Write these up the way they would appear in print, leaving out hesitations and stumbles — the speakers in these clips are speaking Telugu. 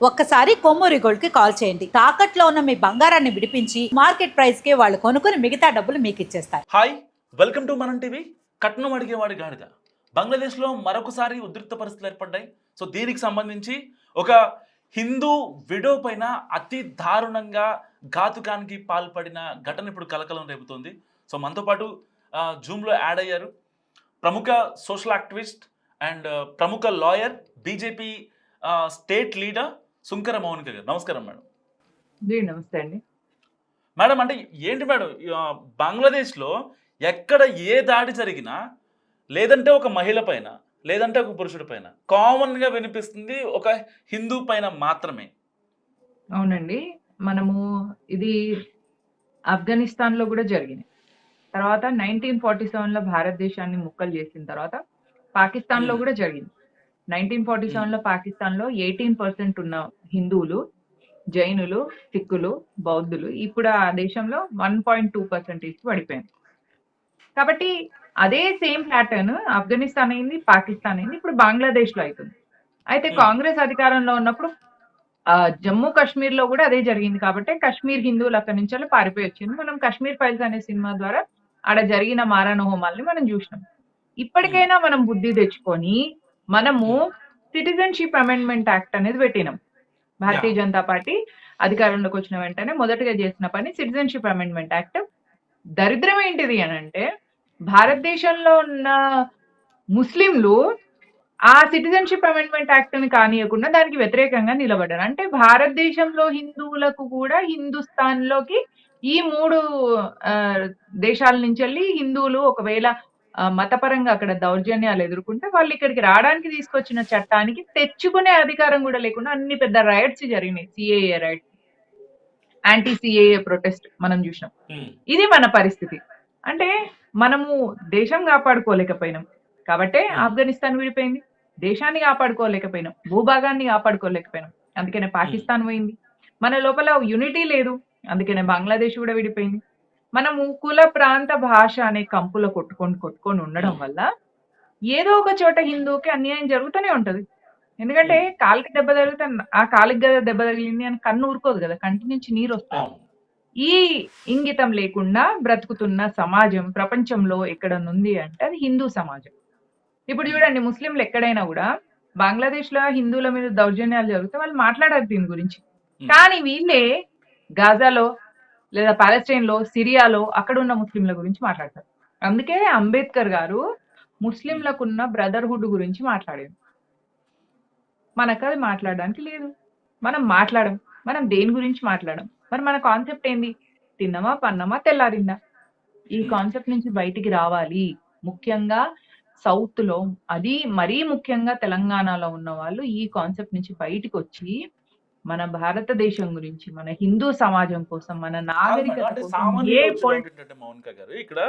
ఒక్కసారి కొమ్మూరి గోల్డ్ కి కాల్ చేయండి. తాకట్లో ఉన్న మీ బంగారాన్ని విడిపించి మార్కెట్ ప్రైస్ కి వాళ్ళు కొనుక్కుని మిగతా డబ్బులు మీకు ఇచ్చేస్తారు. హాయ్, వెల్కమ్ టు మనం టీవీ. కట్నం అడిగేవాడి గాడిద. బంగ్లాదేశ్లో మరొకసారి ఉద్రిక్త పరిస్థితులు ఏర్పడ్డాయి. సో దీనికి సంబంధించి ఒక హిందూ విడో పైన అతి దారుణంగా ఘాతుకానికి పాల్పడిన ఘటన ఇప్పుడు కలకలం రేపుతోంది. సో మనతో పాటు జూమ్లో యాడ్ అయ్యారు ప్రముఖ సోషల్ యాక్టివిస్ట్ అండ్ ప్రముఖ lawyer, BJP state leader Sunkara Mounika గారు. నమస్కారం మేడం. నమస్తే అండి మేడం. అంటే ఏంటి మేడం, బంగ్లాదేశ్లో ఎక్కడ ఏ దాడి జరిగినా లేదంటే ఒక మహిళ పైన లేదంటే ఒక పురుషుడి పైన కామన్గా వినిపిస్తుంది ఒక హిందూ పైన మాత్రమే. అవునండి, మనము ఇది ఆఫ్ఘనిస్తాన్లో కూడా జరిగింది. తర్వాత 1947లో భారతదేశాన్ని ముక్కలు చేసిన తర్వాత పాకిస్తాన్లో కూడా జరిగింది. 1947లో పాకిస్తాన్లో 18% ఉన్న హిందువులు, జైనులు, సిక్కులు, బౌద్ధులు ఇప్పుడు ఆ దేశంలో 1.2% పడిపోయింది. కాబట్టి అదే సేమ్ ప్యాటర్న్ ఆఫ్ఘనిస్తాన్ అయింది, పాకిస్తాన్ అయింది, ఇప్పుడు బంగ్లాదేశ్లో అవుతుంది. అయితే కాంగ్రెస్ అధికారంలో ఉన్నప్పుడు జమ్మూ కాశ్మీర్ లో కూడా అదే జరిగింది. కాబట్టి కాశ్మీర్ హిందువులు అక్కడి నుంచి పారిపోయి వచ్చింది. మనం కాశ్మీర్ ఫైల్స్ అనే సినిమా ద్వారా ఆడ జరిగిన మారణ హోమాల్ని మనం చూసినాం. ఇప్పటికైనా మనం బుద్ధి తెచ్చుకొని మనము సిటిజన్షిప్ అమెండ్మెంట్ యాక్ట్ అనేది పెట్టినాం. భారతీయ జనతా పార్టీ అధికారంలోకి వచ్చిన వెంటనే మొదటగా చేసిన పని సిటిజన్షిప్ అమెండ్మెంట్ యాక్ట్. దరిద్రం ఏంటిది అని అంటే, భారతదేశంలో ఉన్న ముస్లింలు ఆ సిటిజన్షిప్ అమెండ్మెంట్ యాక్ట్ ని కానియకుండా దానికి వ్యతిరేకంగా నిలబడ్డారు. అంటే భారతదేశంలో హిందువులకు కూడా హిందుస్థాన్ లోకి ఈ 3 దేశాల నుంచి వెళ్ళి హిందువులు ఒకవేళ మతపరంగా అక్కడ దౌర్జన్యాలు ఎదుర్కొంటే వాళ్ళు ఇక్కడికి రావడానికి తీసుకొచ్చిన చట్టానికి తెచ్చుకునే అధికారం కూడా లేకుండా అన్ని పెద్ద రైట్స్ జరిగినాయి. CAA rights, anti CAA protest మనం చూసినాం. ఇది మన పరిస్థితి. అంటే మనము దేశం కాపాడుకోలేకపోయినాం కాబట్టే ఆఫ్ఘనిస్తాన్ విడిపోయింది. దేశాన్ని కాపాడుకోలేకపోయినాం, భూభాగాన్ని కాపాడుకోలేకపోయినాం, అందుకనే పాకిస్తాన్ పోయింది. మన లోపల యూనిటీ లేదు, అందుకనే బంగ్లాదేశ్ కూడా విడిపోయింది. మనము కుల, ప్రాంత, భాష అనే కంపులో కొట్టుకొని ఉండడం వల్ల ఏదో ఒక చోట హిందువుకి అన్యాయం జరుగుతూనే ఉంటది. ఎందుకంటే కాలికి దెబ్బ తగిలితే ఆ కాలికి కదా దెబ్బ తగిలింది అని కన్ను ఊరుకోదు కదా, కంటి నుంచి నీరు వస్తుంది. ఈ ఇంగితం లేకుండా బ్రతుకుతున్న సమాజం ప్రపంచంలో ఎక్కడనుంది అంటే అది హిందూ సమాజం. ఇప్పుడు చూడండి, ముస్లింలు ఎక్కడైనా కూడా బంగ్లాదేశ్ లో హిందువుల మీద దౌర్జన్యాలు జరిగితే వాళ్ళు మాట్లాడారు దీని గురించి. కానీ వీళ్ళే గాజాలో లేదా పాలెస్టైన్ లో, సిరియాలో అక్కడ ఉన్న ముస్లింల గురించి మాట్లాడతారు. అందుకే అంబేద్కర్ గారు ముస్లింలకున్న బ్రదర్హుడ్ గురించి మాట్లాడారు. మనకు అది మాట్లాడడానికి లేదు, మనం మాట్లాడం. మనం దేని గురించి మాట్లాడం? మరి మన కాన్సెప్ట్ ఏంది? తిన్నమా, పన్నమా, తెల్లారిందా? ఈ కాన్సెప్ట్ నుంచి బయటికి రావాలి. ముఖ్యంగా సౌత్ లో, అది మరీ ముఖ్యంగా తెలంగాణలో ఉన్న వాళ్ళు ఈ కాన్సెప్ట్ నుంచి బయటికి వచ్చి మన భారతదేశం గురించి, మన హిందూ సమాజం కోసం, మన నాగరికత కోసం మౌనిక గారు, ఇక్కడ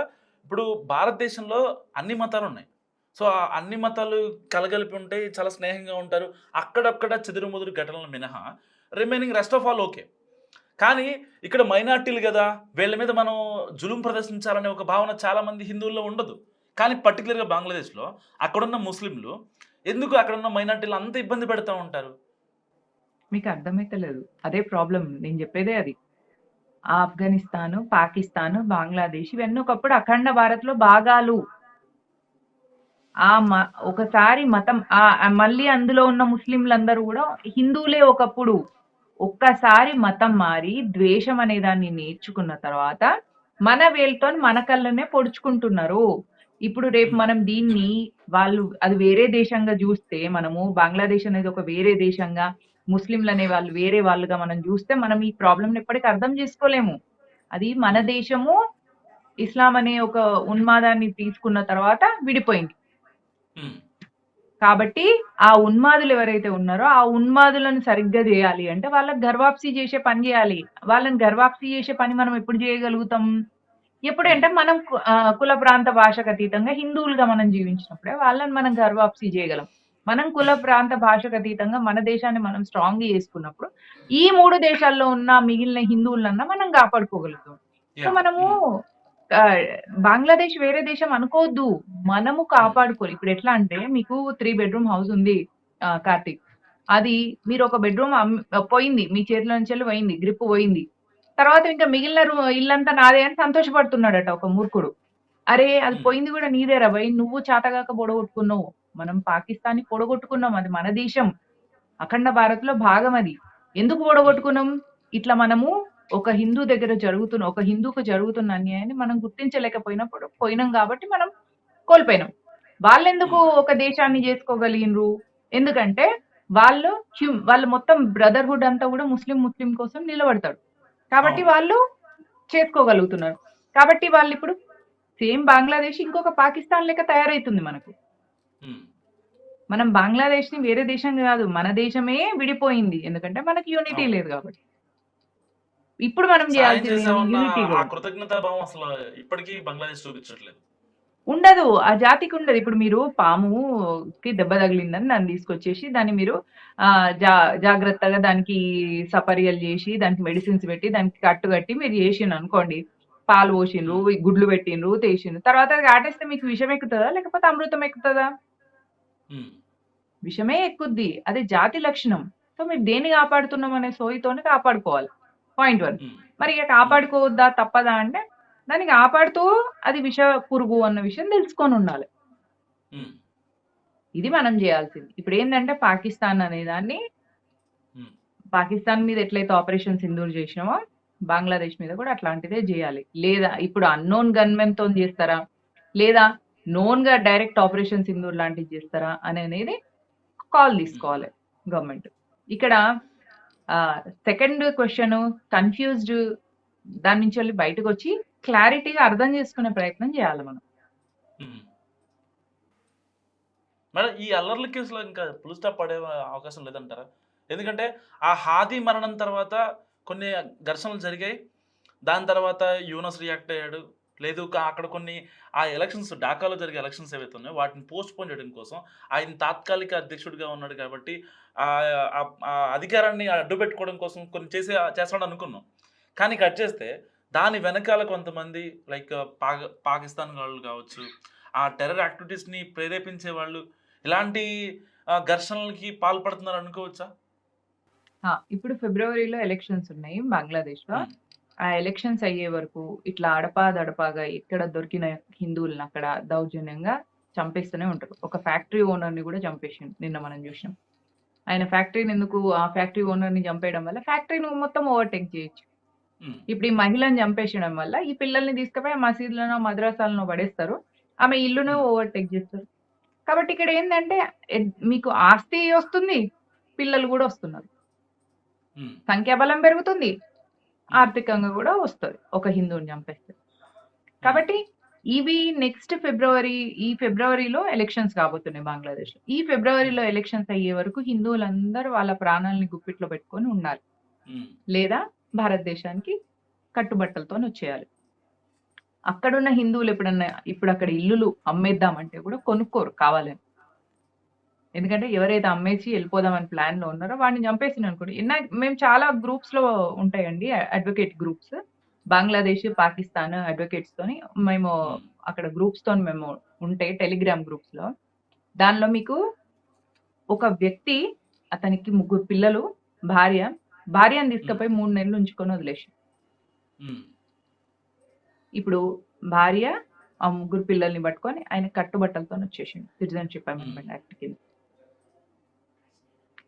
ఇప్పుడు భారతదేశంలో అన్ని మతాలు ఉన్నాయి. సో ఆ అన్ని మతాలు కలగలిపి ఉంటే చాలా స్నేహంగా ఉంటారు. అక్కడక్కడ చెదురుముదురు ఘటనలు మినహా remaining rest of all okay. కానీ ఇక్కడ మైనార్టీలు కదా, వీళ్ళ మీద మనం జులుం ప్రదర్శించాలనే ఒక భావన చాలా మంది హిందువుల్లో ఉండదు. కానీ పర్టికులర్గా బంగ్లాదేశ్లో అక్కడున్న ముస్లింలు ఎందుకు అక్కడున్న మైనార్టీలు అంత ఇబ్బంది పెడతా ఉంటారు? మీకు అర్థమైతలేదు, అదే ప్రాబ్లం. నేను చెప్పేదే అది. ఆఫ్ఘనిస్తాను, పాకిస్తాన్, బంగ్లాదేశ్ ఇవన్నీ ఒకప్పుడు అఖండ భారత్ లో భాగాలు. ఒకసారి మతం మళ్ళీ అందులో ఉన్న ముస్లింలందరూ కూడా హిందువులే ఒకప్పుడు. ఒక్కసారి మతం మారి ద్వేషం అనే దాన్ని నేర్చుకున్న తర్వాత మన వేలుతో మన కళ్ళనే పొడుచుకుంటున్నారు. ఇప్పుడు రేపు మనం దీన్ని వాళ్ళు అది వేరే దేశంగా చూస్తే, మనము బంగ్లాదేశ్ అనేది ఒక వేరే దేశంగా, ముస్లింలు అనే వాళ్ళు వేరే వాళ్ళుగా మనం చూస్తే మనం ఈ ప్రాబ్లం ఎప్పటికీ అర్థం చేసుకోలేము. అది మన దేశము ఇస్లాం అనే ఒక ఉన్మాదాన్ని తీసుకున్న తర్వాత విడిపోయింది. కాబట్టి ఆ ఉన్మాదులు ఎవరైతే ఉన్నారో ఆ ఉన్మాదులను సరిగ్గా చేయాలి అంటే వాళ్ళకి గర్వాప్సీ చేసే పని చేయాలి. వాళ్ళని గర్వాప్సీ చేసే పని మనం ఎప్పుడు చేయగలుగుతాం? ఎప్పుడంటే మనం కుల, ప్రాంత, భాషకు అతీతంగా హిందువులుగా మనం జీవించినప్పుడే వాళ్ళని మనం గర్వాప్సీ చేయగలం. మనం కుల, ప్రాంత, భాషకు అతీతంగా మన దేశాన్ని మనం స్ట్రాంగ్ చేసుకున్నప్పుడు ఈ 3 దేశాల్లో ఉన్న మిగిలిన హిందువులన్నా మనం కాపాడుకోగలుగుతాం. సో మనము బంగ్లాదేశ్ వేరే దేశం అనుకోవద్దు, మనము కాపాడుకోవాలి. ఇప్పుడు ఎట్లా అంటే, మీకు 3 bedroom హౌస్ ఉంది కార్తీక్, అది మీరు ఒక బెడ్రూమ్ పోయింది, మీ చేతిలో నుంచి పోయింది, గ్రిప్ పోయింది. తర్వాత ఇంకా మిగిలిన ఇల్లంతా నాదే అని సంతోషపడుతున్నాడట ఒక మూర్ఖుడు. అరే అది ఉమ్, పోయింది కూడా నీదేరా భయ్, నువ్వు చాతగాక పొడగొట్టుకున్నావు. మనం పాకిస్తాన్ని పొడగొట్టుకున్నాం, అది మన దేశం, అఖండ భారత్ లో భాగం అది. ఎందుకు ఉమ్, పొడగొట్టుకున్నాం? ఇట్లా మనము ఒక హిందూ దగ్గర జరుగుతున్న, ఒక హిందూకు జరుగుతున్న అన్యాయాన్ని మనం గుర్తించలేకపోయినప్పుడు పోయినాం కాబట్టి మనం కోల్పోయినాం. వాళ్ళెందుకు ఉమ్, ఒక దేశాన్ని చేసుకోగలిగినరు? ఎందుకంటే వాళ్ళు మొత్తం బ్రదర్‌హుడ్ అంతా కూడా ముస్లిం కోసం నిలబడతాడు. కాబట్టి అవును. వాళ్ళు చేసుకోగలుగుతున్నారు. కాబట్టి వాళ్ళిప్పుడు సేమ్ బంగ్లాదేశ్ ఇంకొక పాకిస్తాన్ లెక్క తయారైతుంది మనకు. ఉమ్. మనం బంగ్లాదేశ్‌ని వేరే దేశం గాదు, మన దేశమే విడిపోయింది. ఎందుకంటే మనకి యూనిటీ అవును. లేదు కాబట్టి. ఇప్పుడు మనం సాయం జేయాల్సింది ఏమి? చేసామన్న యూనిటీ ఆ గూడా. కృతజ్ఞతా భావం అసలు ఇప్పటికీ బంగ్లాదేశ్ చూపించట్లేదు. ఉండదు. ఆ జాతికి ఉండదు. ఇప్పుడు మీరు పాముకి దెబ్బ తగిలిందని దాన్ని తీసుకొచ్చేసి దాన్ని మీరు జాగ్రత్తగా దానికి సపర్యలు జేసి, దానికి మెడిసిన్స్ పెట్టి, దానికి కట్టు కట్టి మీరు జేసిండ్రనుకోండి. పాలు పోసిండ్రు, ఉమ్, ఈ గుడ్లు పెట్టిండ్రు, తేసిండ్రు. తర్వాత అది కాటేస్తే మీకు విషం ఎక్కుతదా? లేకపోతే అమృతం ఎక్కుతదా? ఉమ్, విషమే ఎక్కుద్ది. అది జాతి లక్షణం. సో, మీరు దేన్ని కాపాడుతున్నాం అనే సోయితోని కాపాడుకోవాలి. పాయింట్ 1. ఉమ్, మరి ఇక ఉమ్, కాపాడుకోవద్దా? తప్పదా? అంటే దాన్ని కాపాడుతూ అది విష పురుగు అన్న విషయం తెలుసుకొనుండాలి. ఉమ్, ఇది మనం జేయాల్సింది. ఇప్పుడేందంటే పాకిస్తాన్ అనే దాన్ని, ఉమ్, పాకిస్తాన్ మీద ఎట్లయితే ఆపరేషన్ సింధూర్ జేసినామో, బంగ్లాదేశ్ మీద కూడా అట్లాంటిదే జేయాలి. లేదా ఇప్పుడు అన్నోన్ గన్‌మెన్‌తోని జేస్తారా? లేదా నోన్‌గా డైరెక్ట్ ఆపరేషన్ సింధూర్ లాంటిది జేస్తారా? అనేది కాల్ ఉమ్. తీసుకోవాలి గవర్నమెంట్. ఇక్కడ సెకండ్ క్వెషన్ కన్‌ఫ్యూజ్డ్ దాని నుంచెళ్ళి బయటకొచ్చి క్లారిటీగా అర్థం చేసుకునే ప్రయత్నం చేయాలి మనం. ఉమ్. మేడం, ఈ అల్లర్ల కేసులో ఇంకా ఫుల్ స్టాప్ పడే అవకాశం లేదంటారా? ఎందుకంటే ఆ హాదీ మరణం తర్వాత కొన్ని ఘర్షణలు జరిగాయి. దాని తర్వాత యూనస్ రియాక్ట్ అయ్యాడు. లేదు అక్కడ కొన్ని ఆ ఎలక్షన్స్, ఢాకాలో జరిగే ఎలక్షన్స్ ఏవైతే ఉన్నాయో వాటిని పోస్ట్ పోన్ చేయడం కోసం ఆయన తాత్కాలిక అధ్యక్షుడిగా ఉన్నాడు కాబట్టి ఆ ఆ అధికారాన్ని అడ్డు పెట్టుకోవడం కోసం కొన్ని చేస్తాడు అనుకున్నాం. కానీ కట్ చేస్తే దాని వెనకాల కొంతమంది లైక్ పాకిస్తాన్ వాళ్ళు కావచ్చు, ఆ టెర్రర్ యాక్టివిటీస్ని ప్రేరేపించే వాళ్ళు ఇలాంటి ఘర్షణలకి పాల్పడుతున్నారు అనుకోవచ్చా? ఇప్పుడు ఫిబ్రవరిలో ఎలక్షన్స్ ఉన్నాయి బంగ్లాదేశ్‌లో. ఉమ్, ఆ ఎలక్షన్స్ అయ్యే వరకు ఇట్లా అడపాదడపాగా ఎక్కడ దొరికిన హిందువులని అక్కడ దౌర్జన్యంగా చంపేస్తూనే ఉంటారు. ఒక ఫ్యాక్టరీ ఓనర్‌ని కూడా చంపేసిండు. నిన్న మనం చూసినాం. ఆయన ఆ ఫ్యాక్టరీ ఓనర్‌ని చంపేయడం వల్ల ఫ్యాక్టరీని మొత్తం ఓవర్‌టేక్ చేయొచ్చు. ఉమ్, ఇప్పుడు ఈ మహిళని చంపేసడం వల్ల ఈ పిల్లల్ని తీసుకుపోయి మసీదులోనో, మద్రసాలనో పడేస్తారు. ఆమె ఇల్లును ఉమ్, ఓవర్‌టేక్ చేస్తారు. కాబట్టి ఇక్కడ ఏందంటే మీకు ఆస్తి వస్తుంది, పిల్లలు కూడా వస్తున్నారు. ఉమ్, సంఖ్యాబలం పెరుగుతుంది, ఉమ్, ఆర్థికంగా కూడా వస్తది ఒక హిందువుని చంపేస్తే. ఉమ్, కాబట్టి ఇవి నెక్స్ట్ ఈ ఫిబ్రవరిలో ఎలక్షన్స్ కాబోతున్నాయి బంగ్లాదేశ్‌లో. ఈ ఉమ్, ఫిబ్రవరిలో ఎలక్షన్స్ అయ్యే వరకు హిందువులందరూ వాళ్ళ ప్రాణాలని గుప్పిట్లో పెట్టుకొని ఉండాలి. ఉమ్, లేదా భారతదేశానికి కట్టుబట్టలతోనొచ్చేయాలి. అక్కడున్న హిందువులు ఇప్పుడు అక్కడ ఇల్లులు అమ్మేద్దామంటే కూడా కొనుక్కోరు కావాలని. ఎందుకంటే ఎవరైతే అమ్మేసి ఎళ్ళిపోదామని ప్లాన్‌లో ఉన్నారో వాడిని చంపేసిండనుకోండి. మేము చాలా గ్రూప్స్‌లో ఉంటాయండి, అడ్వొకేట్ గ్రూప్స్. బంగ్లాదేశ్, పాకిస్తాన్ అడ్వొకేట్స్‌తోని మేము ఉమ్, అక్కడ గ్రూప్స్‌తోని మేము ఉంటాయి టెలిగ్రామ్ గ్రూప్స్‌లో. దానిలో మీకు ఒక వ్యక్తి, అతనికి ముగ్గురు పిల్లలు, భార్య. భార్యని ఉమ్, తీసుకపోయి 3 నెలలు ఉంచుకొని వదిలేసిండు. ఉమ్, ఇప్పుడు భార్య, ఆ ముగ్గురు పిల్లల్ని పట్టుకొని ఆయన కట్టుబట్టలతోనొచ్చేసిండు సిటిజన్‌షిప్ ఉమ్, అమెండ్మెంట్ యాక్ట్ కింద.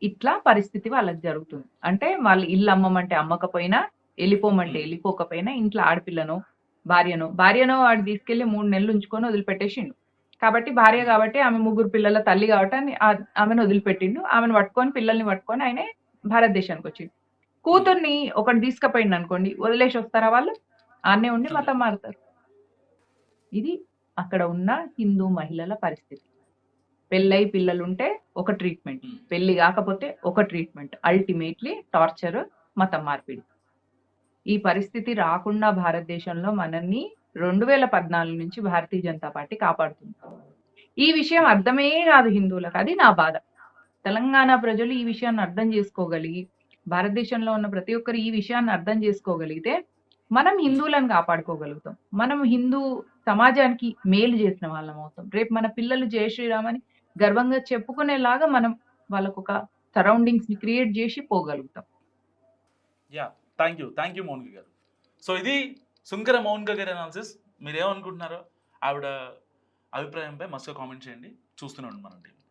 ఇట్లా పరిస్థితి వాళ్ళకి జరుగుతుంది. అంటే వాళ్ళు ఇల్లు అమ్మమంటే అమ్మకపోయినా, ఎళ్ళిపోమంటే ఉమ్, ఎళ్ళిపోకపోయినా ఇంట్లో భార్యనో వాడు తీసుకెళ్ళి 3 నెలలు ఉంచుకొని వదిలిపెట్టేసిండు. కాబట్టి భార్య ఉమ్, కాబట్టి ఆమె ముగ్గురు పిల్లల తల్లి కాబట్టి ఆమెను వదిలిపెట్టిండు. ఆమెను పట్టుకొని పిల్లల్ని పట్టుకొని ఆయనే భారతదేశానికొచ్చిండు. ఉమ్. కూతుర్ని ఒకడు తీసుకుపోయిండనుకోండి, వదిలేసి వస్తారా వాళ్ళు? ఆడనే ఉండి అంతే. మతం మారుతారు. ఇది అక్కడ ఉన్న హిందూ మహిళల పరిస్థితి. పెళ్ళై పిల్లలుంటే ఒక ట్రీట్మెంట్, ఉమ్, పెళ్లి కాకపోతే ఒక ట్రీట్మెంట్. అల్టిమేట్‌లీ టార్చర్, మతం మార్పిడి. ఈ పరిస్థితి రాకుండా భారతదేశంలో మనల్ని 2014 నుంచి భారతీయ జనతా పార్టీ కాపాడుతుంది. ఈ విషయం ఉమ్, అర్థమే కాదు హిందువులకు. అది నా బాధ. తెలంగాణ ప్రజలు ఈ విషయాన్ని అర్థం చేసుకోగలిగి, భారతదేశంలో ఉన్న ప్రతి ఒక్కరు ఈ విషయాన్ని అర్థం చేసుకోగలిగితే, మనం ఉమ్, హిందువులను కాపాడుకోగలుగుతాం. మనం హిందూ సమాజానికి మేలు చేసిన వాళ్ళమవుతాం. రేపు మన పిల్లలు జై శ్రీరామ్ అని గర్వంగా చెప్పుకునేలాగా మనం వాళ్ళకొక సరౌండింగ్స్ ని క్రియేట్ చేసి పోగలుగుతాం. యా, థ్యాంక్ యూ మౌనిక గారు. సో ఇది సుంకర మౌనిక గారి అనాలిసిస్. మీరేమనుకుంటున్నారో ఆవిడ అభిప్రాయంపై మస్తుగా కామెంట్ చేయండి. చూస్తూనే ఉండండి మన టీవీ.